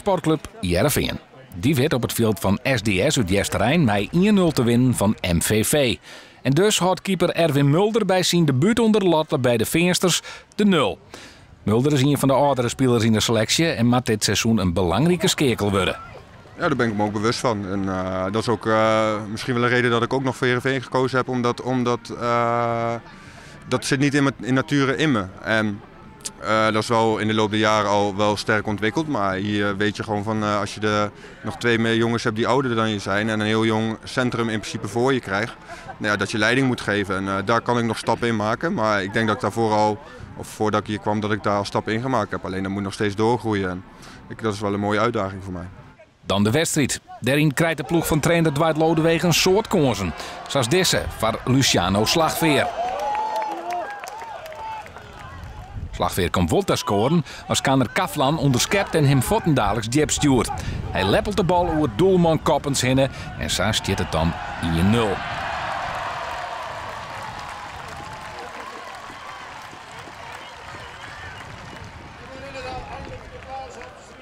Sportclub Heerenveen. Die werd op het veld van SDS uit Jesterijn met 1-0 te winnen van MVV. En dus had keeper Erwin Mulder bij zijn debuut onder de lat bij de Veensters de 0. Mulder is een van de oudere spelers in de selectie en moet dit seizoen een belangrijke schakel worden. Ja, daar ben ik me ook bewust van. En dat is ook misschien wel een reden dat ik ook nog voor Heerenveen gekozen heb. Omdat dat zit niet in nature in me. En dat is wel in de loop der jaren al wel sterk ontwikkeld. Maar hier weet je gewoon van als je nog 2 jongens hebt die ouder dan je zijn. En een heel jong centrum in principe voor je krijgt. Nou ja, dat je leiding moet geven. En daar kan ik nog stappen in maken. Maar ik denk dat ik daarvoor al, of voordat ik hier kwam, dat ik daar al stappen in gemaakt heb. Alleen dat moet nog steeds doorgroeien. En dat is wel een mooie uitdaging voor mij. Dan de wedstrijd. Daarin krijgt de ploeg van trainer Dwight Lodewegen een soort kansen. Zoals deze voor Luciano Slagveer. Slagveer komt wel te scoren als Kaner Kaflan onderschept en hem voetendaliks jab stuurt. Hij leppelt de bal over doelman Koppens heen en zo staat het dan 1-0.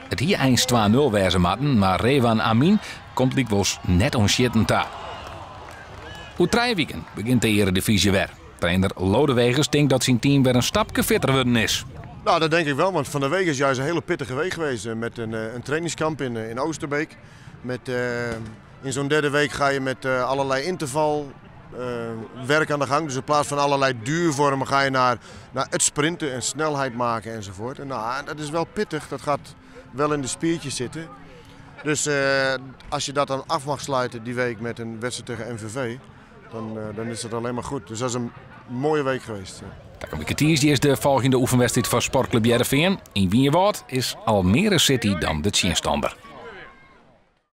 Het hier eens 2-0 wezen matten, maar Rewan Amin komt dikwijls net onschitten ta. Hoe 3 weken begint de Eredivisie weer. Trainer Lodewegen denkt dat zijn team weer een stapje fitter worden is. Nou, dat denk ik wel, want van de week is juist een hele pittige week geweest. Met een trainingskamp in Oosterbeek. In zo'n derde week ga je met allerlei interval werk aan de gang. Dus in plaats van allerlei duurvormen ga je naar het sprinten en snelheid maken enzovoort. En nou, dat is wel pittig, dat gaat wel in de spiertjes zitten. Dus als je dat dan af mag sluiten die week met een wedstrijd tegen MVV, dan is het alleen maar goed. Dus dat is een mooie week geweest. Ja. De kwartier is de volgende oefenwedstrijd voor Sportclub Heerenveen. In Wierwoud is Almere City dan de tegenstander.